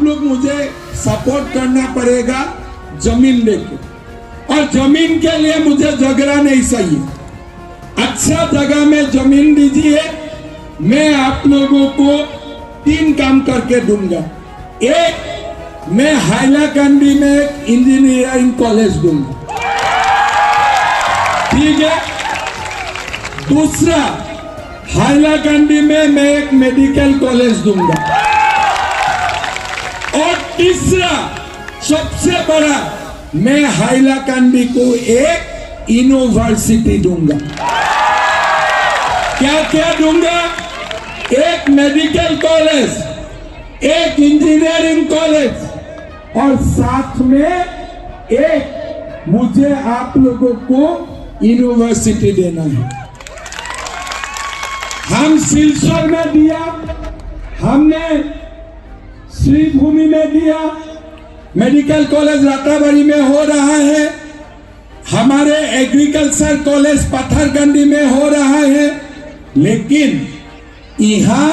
लोग मुझे सपोर्ट करना पड़ेगा जमीन लेके, और जमीन के लिए मुझे झगड़ा नहीं सही है। अच्छा जगह में जमीन दीजिए, मैं आप लोगों को 3 काम करके दूंगा। एक, मैं हाइलाकंदी में एक इंजीनियरिंग कॉलेज दूंगा, ठीक है। दूसरा, हाइलाकंदी में मैं एक मेडिकल कॉलेज दूंगा, और तीसरा सबसे बड़ा, मैं हाइलाकंदी को एक यूनिवर्सिटी दूंगा। क्या क्या दूंगा? एक मेडिकल कॉलेज, एक इंजीनियरिंग कॉलेज, और साथ में एक मुझे आप लोगों को यूनिवर्सिटी देना है। हम सिलचर में दिया, हमने श्रीभूमि में दिया, मेडिकल कॉलेज राताबाड़ी में हो रहा है, हमारे एग्रीकल्चर कॉलेज पत्थरगंडी में हो रहा है। लेकिन यहाँ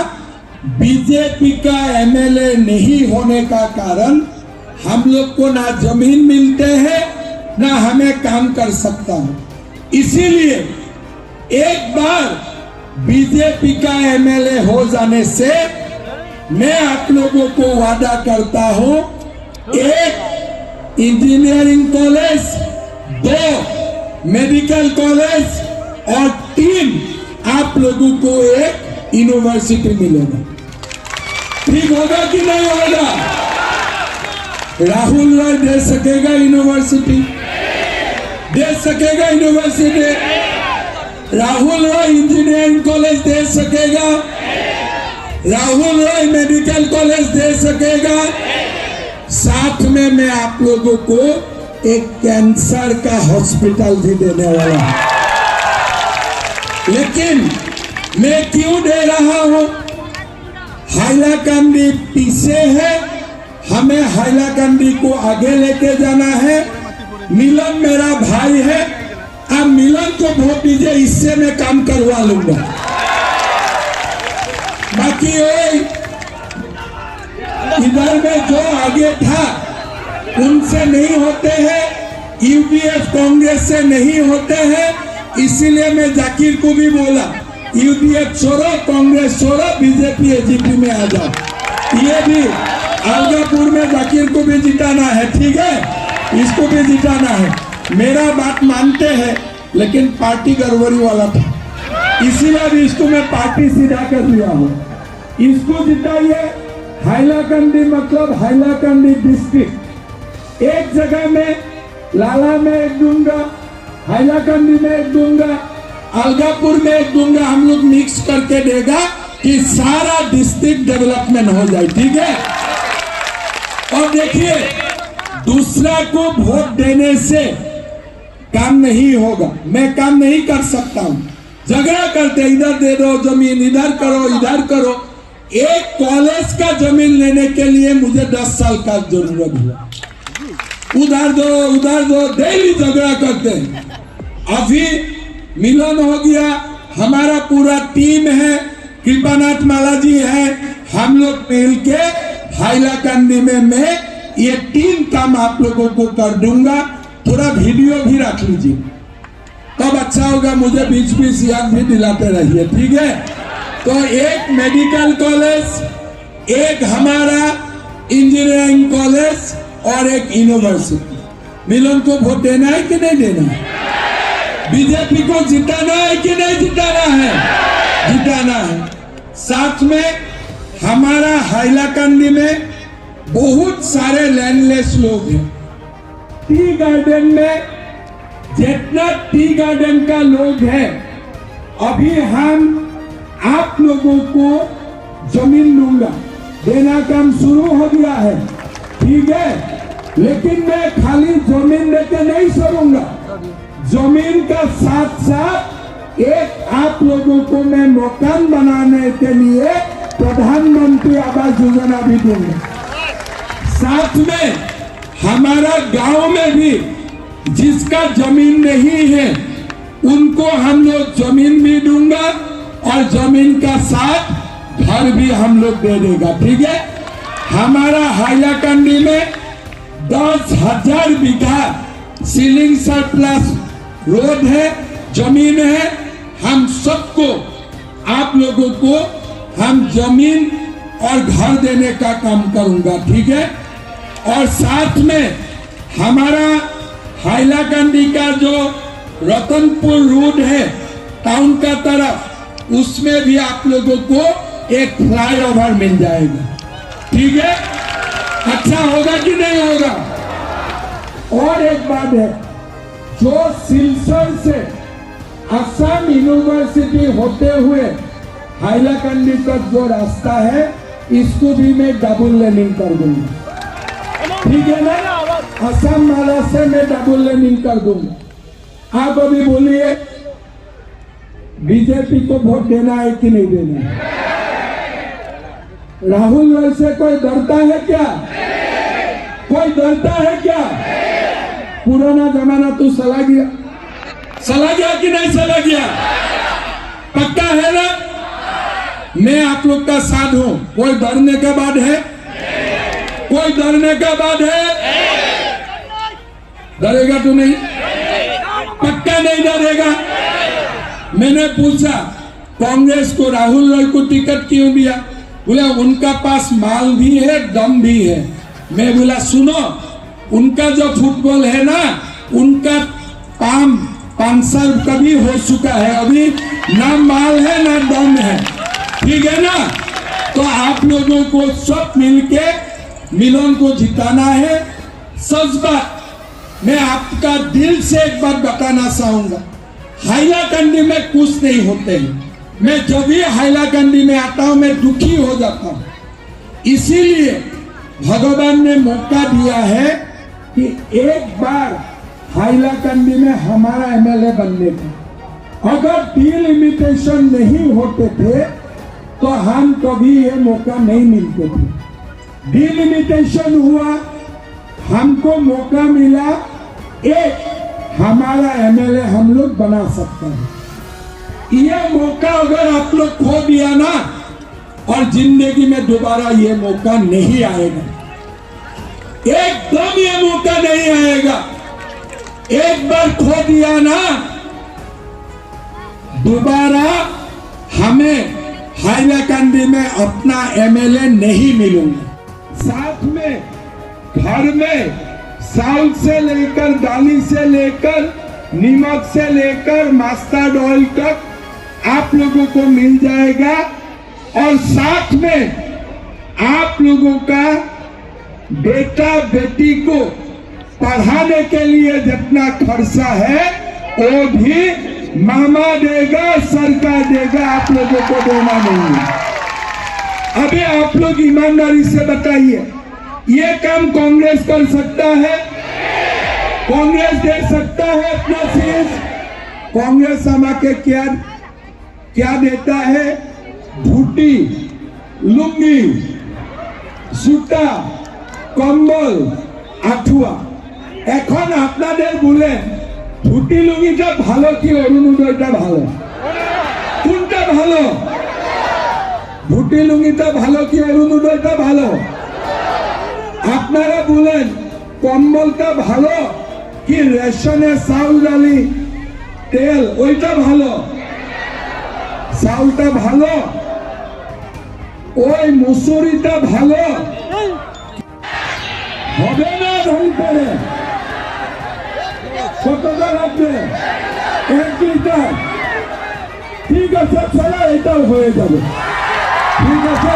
बीजेपी का एमएलए नहीं होने का कारण हम लोग को ना जमीन मिलते हैं, ना हमें काम कर सकता हूँ। इसीलिए एक बार बीजेपी का एमएलए हो जाने से मैं आप लोगों को वादा करता हूँ, एक इंजीनियरिंग कॉलेज, 2 मेडिकल कॉलेज, और 3 आप लोगों को एक यूनिवर्सिटी मिलेगा। ठीक होगा कि नहीं होगा? राहुल राय दे सकेगा यूनिवर्सिटी? दे सकेगा यूनिवर्सिटी? राहुल राय इंजीनियरिंग कॉलेज दे सकेगा? राहुल राय मेडिकल कॉलेज दे सकेगा? साथ में मैं आप लोगों को एक कैंसर का हॉस्पिटल भी देने वाला हूं। लेकिन मैं क्यों दे रहा हूं? हाइलाकंदी पीछे है, हमें हाइलाकंदी को आगे लेके जाना है। मिलन मेरा भाई है, अब मिलन को वोट दीजिए, इससे मैं काम करवा लूंगा। बाकी इधर में जो आगे था उनसे नहीं होते हैं, यूपीएफ कांग्रेस से नहीं होते हैं, इसीलिए मैं जाकिर को भी बोला, यूपीएफ छोड़ो, कांग्रेस छोड़ो, बीजेपी एजीपी में आ जाओ। ये भी अलगापुर में जाकिर को भी जिताना है, ठीक है, इसको भी जिताना है। मेरा बात मानते हैं, लेकिन पार्टी गड़बड़ी वाला था, इसीलिए भी इसको मैं पार्टी सीधा कर दिया हूँ। इसको जिताइए। हाइलाकंदी मतलब हाइलाकंदी डिस्ट्रिक्ट, एक जगह में लाला में एक दूंगा, हाइलाकंदी में एक दूंगा, अलगापुर में एक दूंगा, हम लोग मिक्स करके देगा कि सारा डिस्ट्रिक्ट डेवलपमेंट हो जाए, ठीक है। और देखिए, दूसरा को वोट देने से काम नहीं होगा, मैं काम नहीं कर सकता हूं। झगड़ा करते, इधर दे दो जमीन, इधर करो, इधर करो। एक कॉलेज का जमीन लेने के लिए मुझे 10 साल का जरूरत हुआ, उधर दो, डेली झगड़ा करते हैं। अभी मिलन हो गया, हमारा पूरा टीम है, कृपानाथ माला जी है, हम लोग मिल के हाइलाकंदी में मैं ये 3 काम आप लोगों को कर दूंगा। थोड़ा वीडियो भी रख लीजिए, तब अच्छा होगा, मुझे बीच बीच याद भी दिलाते रहिए, ठीक है। तो एक मेडिकल कॉलेज, एक हमारा इंजीनियरिंग कॉलेज, और एक यूनिवर्सिटी। मिलन को वोट देना है कि नहीं देना है? बीजेपी को जिताना है कि नहीं जिताना है? जिताना है। साथ में हमारा हाइलाकंदी में बहुत सारे लैंडलेस लोग हैं। टी गार्डन में जितना टी गार्डन का लोग है, अभी हम आप लोगों को जमीन दूंगा, देना काम शुरू हो गया है, ठीक है। लेकिन मैं खाली जमीन देके नहीं छोड़ूंगा, जमीन का साथ साथ एक आप लोगों को मैं मकान बनाने के लिए प्रधानमंत्री आवास योजना भी दूंगा। साथ में हमारा गांव में भी जिसका जमीन नहीं है उनको हम लोग जमीन भी दूंगा, और जमीन का साथ घर भी हम लोग दे देगा, ठीक है। हमारा हाइलाकंडी में 10,000 बीघा सीलिंग सरप्लस रोड है, जमीन है। हम सबको, आप लोगों को हम जमीन और घर देने का काम करूंगा, ठीक है। और साथ में हमारा हाइलाकंडी का जो रतनपुर रोड है टाउन का तरफ, उसमें भी आप लोगों को एक फ्लाईओवर मिल जाएगा, ठीक है। अच्छा होगा कि नहीं होगा? और एक बात है, जो सिलचर से असम यूनिवर्सिटी होते हुए हाइलाकंडी तक जो रास्ता है, इसको भी मैं डबल लेनिंग कर दूंगा, ठीक है ना। असम वाला से मैं डबल लेनिंग कर दूंगा। आप अभी बोलिए, बीजेपी को वोट देना है कि नहीं देना है? राहुल गांधी से कोई डरता है क्या? कोई डरता है क्या? पुराना जमाना तो चला गया कि नहीं चला गया? पक्का है ना? मैं आप लोग का साथ हूं। कोई डरने का बात है? कोई डरने का बात है? डरेगा तो नहीं? पक्का नहीं डरेगा? मैंने पूछा कांग्रेस को, राहुल गांधी को टिकट क्यों दिया? बोला उनका पास माल भी है, दम भी है। मैं बोला सुनो, उनका जो फुटबॉल है ना, उनका काम 5 साल कभी हो चुका है, अभी ना माल है ना दम है, ठीक है ना। तो आप लोगों को सब मिलके मिलन को जिताना है। सच बात, मैं आपका दिल से एक बात बताना चाहूंगा, हाइलाकंडी में कुछ नहीं होते हैं। मैं जब भी हाइलाकंडी में आता हूं, मैं दुखी हो जाता हूं। इसीलिए भगवान ने मौका दिया है कि एक बार हाइलाकंडी में हमारा एमएलए बनने का। अगर डिलिमिटेशन नहीं होते थे तो हम कभी ये मौका नहीं मिलते थे। डिलिमिटेशन हुआ, हमको मौका मिला, एक हमारा एमएलए हम लोग बना सकते हैं। ये मौका अगर आप लोग खो दिया ना, और जिंदगी में दोबारा ये मौका नहीं आएगा, एकदम ये मौका नहीं आएगा। एक बार खो दिया ना, दोबारा हमें हाइलाकंडी में अपना एमएलए नहीं मिलूंगा। साथ में घर में साउथ से लेकर, दाली से लेकर, नीमक से लेकर मस्टर्ड ऑयल तक आप लोगों को मिल जाएगा। और साथ में आप लोगों का बेटा बेटी को पढ़ाने के लिए जितना खर्चा है वो भी मामा देगा, सरकार देगा, आप लोगों को देना नहीं है। अभी आप लोग ईमानदारी से बताइए, ये काम कांग्रेस कर सकता है? कांग्रेस दे सकता है अपना फीस? कांग्रेस हमारे क्या देता है? धोती, लुंगी, सूता, कम्बल, आठुआ। এখন আপনাদের বলেন ধুতি লুঙ্গিটা ভালো কি অরুণোদয়টা ভালো? কোনটা ভালো? ধুতি লুঙ্গিটা ভালো কি অরুণোদয়টা ভালো? আপনারা বলেন কম্বলটা ভালো কি রেশনের চাউল ডালি তেল ওইটা ভালো? চাউলটা ভালো? ওই মুসুরিটা ভালো হবে না? ঢং করে কতটা লাগবে? 1 লিটার। ঠিক আছে, চলো এটাও হয়ে যাবে, ঠিক আছে।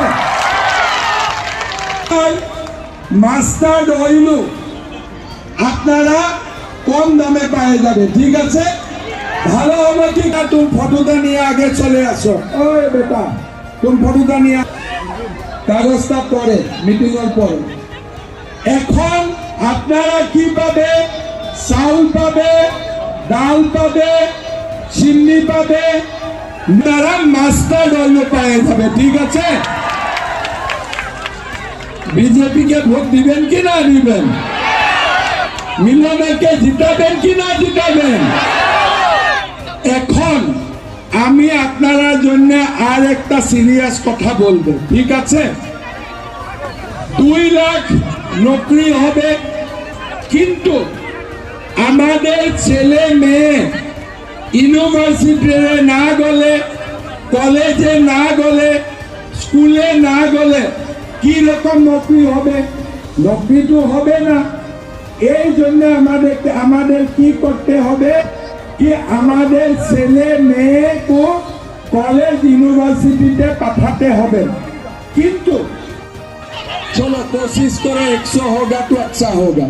মাস্টার্ড অয়েল আপনারা কম দামে পাওয়া যাবে, ঠিক আছে। ভালো হবে কি না? তুমি ফটোটা নিয়ে আগে চলে আসো। ওই বেটা, তুমি ফটোটা নিয়ে কাগজটা পরে, মিটিংয়ের পরে। এখন আপনারা কি পাবে? চাউল পাবে, ডাল পাবে, চিনি পাবে, তারা মাস্টার্ড অয়েল পাওয়া যাবে, ঠিক আছে। বিজেপি কে ভোট দিবেন কি না দিবেন? মিলনকে জিতাবেন কি না জিতাবেন? এখন আমি আপনারা জন্য আর একটা সিরিয়াস কথা বলবো, ঠিক আছে। 2 লাখ নকরি হবে, কিন্তু আমাদের ছেলে মেয়ে ইউনিভার্সিটিতে না গেলে, কলেজে না গেলে, স্কুলে না গেলে কি রকম নকরি হবে? নকরি তো হবে না। এই জন্য আমাদের কি করতে হবে कि আমাদের ছেলে মেয়ে को कॉलेज यूनिवर्सिटी पाठाते হবে। किंतु चलो कोशिश करो 100 होगा तो अच्छा होगा।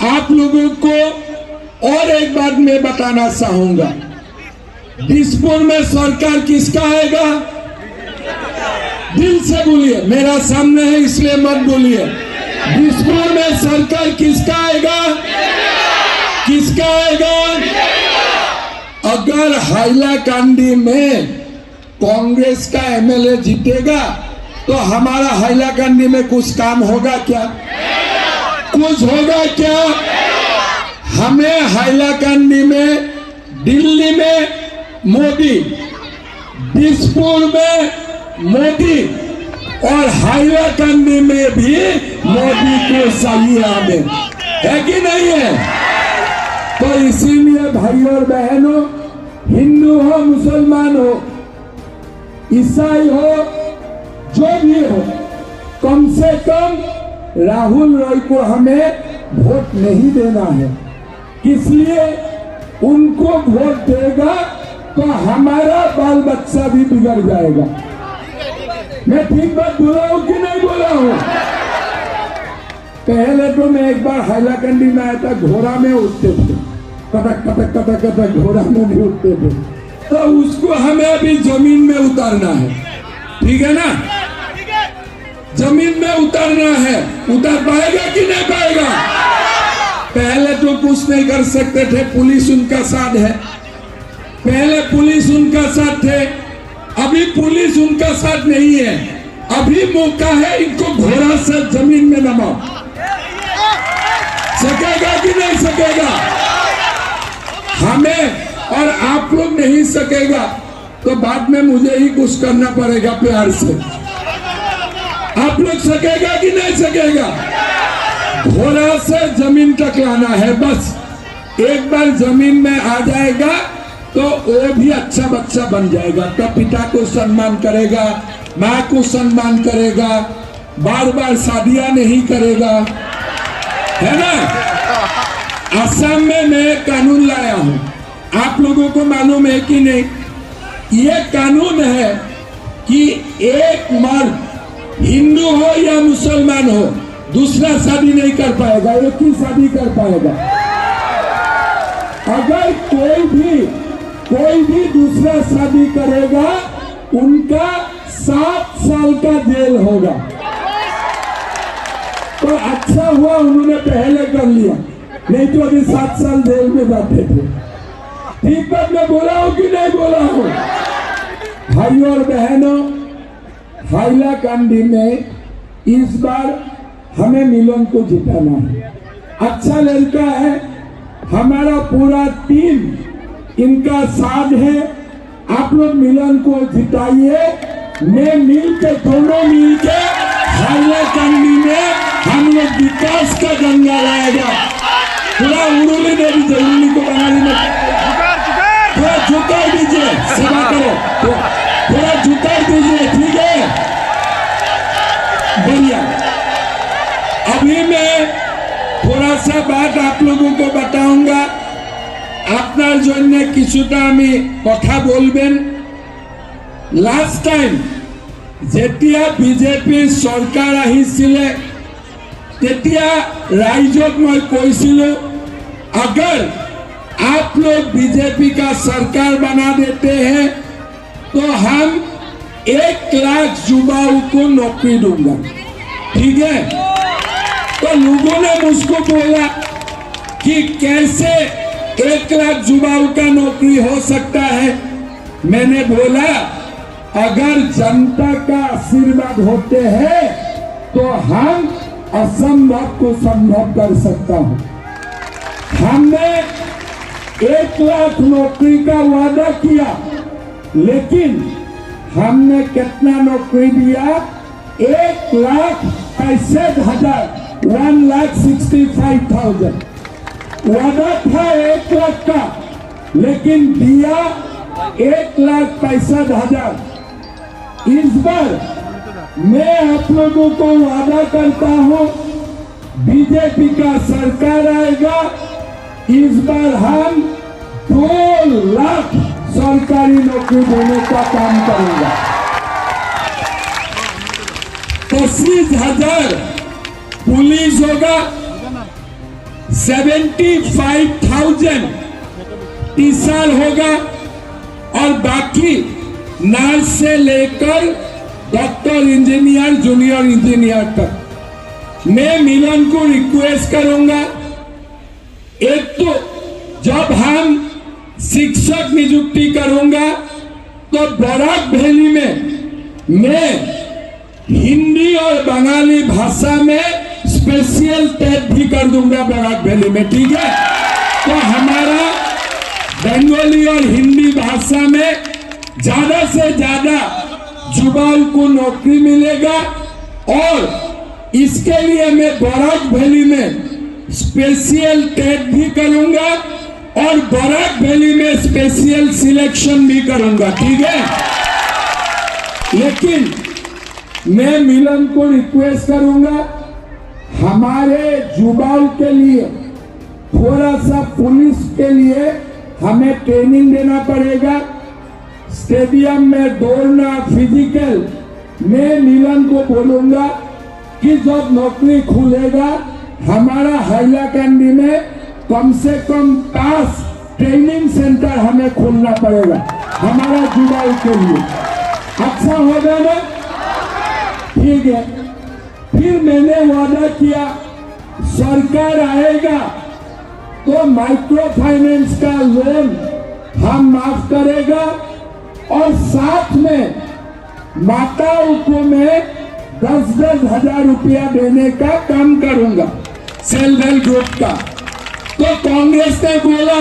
आप लोगों को और एक बात मैं बताना चाहूंगा, दिसपुर में सरकार किसका आएगा? दिल से बोलिए, मेरा सामने है इसलिए मत बोलिए। दिसपुर में सरकार किसका आएगा? किसका आएगा? अगर हाइलाकांडी में कांग्रेस का एमएलए जीतेगा तो हमारा हाइलाकांडी में कुछ काम होगा क्या? कुछ होगा क्या? हमें हाइलाकांडी में, दिल्ली में मोदी, दिसपुर में मोदी और हाइलाकांडी में भी मोदी को चाहिए हमें, है कि नहीं है? तो इसीलिए भाई और बहनों, हिंदू हो, मुसलमान हो, ईसाई हो, जो भी हो, कम से कम राहुल रॉय को हमें वोट नहीं देना है। इसलिए उनको वोट देगा तो हमारा बाल बच्चा भी बिगड़ जाएगा। मैं ठीक बात बोला हूं कि नहीं बोला हूं? पहले तो मैं एक बार हाइलाकांडी में आया था, घोड़ा में उठते थे, कटक कटक कटक कटक घोड़ा में भी उठते थे। तो उसको हमें अभी जमीन में उतारना है, ठीक है ना? जमीन में उतारना है। उतार पाएगा कि नहीं पाएगा? पहले तो कुछ नहीं कर सकते थे, पुलिस उनका साथ है। पहले पुलिस उनका साथ थे, अभी पुलिस उनका साथ नहीं है। अभी मौका है, इनको घोड़ा से जमीन में नमाओ। सकेगा कि नहीं सकेगा? हमें और आप लोग नहीं सकेगा तो बाद में मुझे ही कुछ करना पड़ेगा प्यार से। आप लोग सकेगा कि नहीं सकेगा? घोड़ा से जमीन तक लाना है बस। एक बार जमीन में आ जाएगा तो वो भी अच्छा बच्चा बन जाएगा, तो पिता को सम्मान करेगा, माँ को सम्मान करेगा, बार बार शादियां नहीं करेगा, है ना? असम में मैं कानून लाया हूं, आप लोगों को मालूम है कि नहीं? ये कानून है कि एक मर्द हिंदू हो या मुसलमान हो, दूसरा शादी नहीं कर पाएगा, एक ही शादी कर पाएगा। अगर कोई भी दूसरा शादी करेगा, उनका 7 साल का जेल होगा। तो अच्छा हुआ उन्होंने पहले कर लिया, नहीं तो अभी 7 साल जेल में बैठे थे। ठीक बात मैं बोला हूं कि नहीं बोला हूं? भाइयों और बहनों, हाइलाकांडी में इस बार हमें मिलन को जिताना है। अच्छा लड़का है, हमारा पूरा टीम इनका साथ है। आप लोग मिलन को जिताइए। मैं दोनों मिलके हाइलाकांडी में हम लोग विकास का गंगा लाएगा। थोड़ा उड़ूली दे दीजिए, उड़ूली को बंगाली में थोड़ा झुका दीजिए, सेवा करो, थोड़ा झुका दीजिए, ठीक है? बढ़िया। अभी मैं थोड़ा सा बात आप लोगों को बताऊंगा। আপনার জন্য কিছুটা আমি কথা বলবেন। লাস্ট টাইম যেতিয়া বিজেপিৰ চৰকাৰ আহিছিলে, তেতিয়া ৰাইজক মই কৈছিলোঁ, अगर आप लोग बीजेपी का सरकार बना देते हैं तो हम 1 लाख युवाओं को नौकरी दूंगा, ठीक है? तो लोगों ने मुझको बोला कि कैसे 1 लाख युवाओं का नौकरी हो सकता है? मैंने बोला, अगर जनता का आशीर्वाद होते हैं तो हम असंभव को संभव कर सकता हूं। हमने 1 लाख नौकरी का वादा किया, लेकिन हमने कितना नौकरी दिया? 1,65,000 1,65,000 वादा था 1 लाख का, लेकिन दिया 1,65,000। इस बार मैं आप लोगों को वादा करता हूं, बीजेपी का सरकार आएगा, इस बार हम 2 लाख सरकारी नौकरी देने का काम करेंगे। 25,000 पुलिस होगा, 75,000 टीचर होगा, और बाकी नर्स से लेकर डॉक्टर, इंजीनियर, जूनियर इंजीनियर तक। मैं मिलन को रिक्वेस्ट करूंगा, एक तो जब हम शिक्षक नियुक्ति करूंगा तो बराक वैली में मैं हिंदी और बंगाली भाषा में स्पेशल टेस्ट भी कर दूंगा बराक वैली में, ठीक है? तो हमारा बंगाली और हिंदी भाषा में ज्यादा से ज्यादा युवाओं को नौकरी मिलेगा, और इसके लिए मैं बराक वैली में स्पेशल टेस्ट भी करूंगा और बराक वैली में स्पेशल सिलेक्शन भी करूंगा, ठीक है? लेकिन मैं मिलन को रिक्वेस्ट करूंगा, हमारे युवाओं के लिए थोड़ा सा पुलिस के लिए हमें ट्रेनिंग देना पड़ेगा, स्टेडियम में दौड़ना, फिजिकल। मैं मिलन को बोलूंगा कि जब नौकरी खुलेगा हमारा हैलाकंदी में कम से कम 5 ट्रेनिंग सेंटर हमें खोलना पड़ेगा हमारा युवाओं के लिए। अच्छा होगा ना? ठीक है। फिर मैंने वादा किया, सरकार आएगा तो माइक्रो फाइनेंस का लोन हम माफ करेगा, और साथ में माताओं को मैं 10-10 हजार रुपया देने का काम करूंगा सेल्फ हेल्प ग्रुप का। तो कांग्रेस ने बोला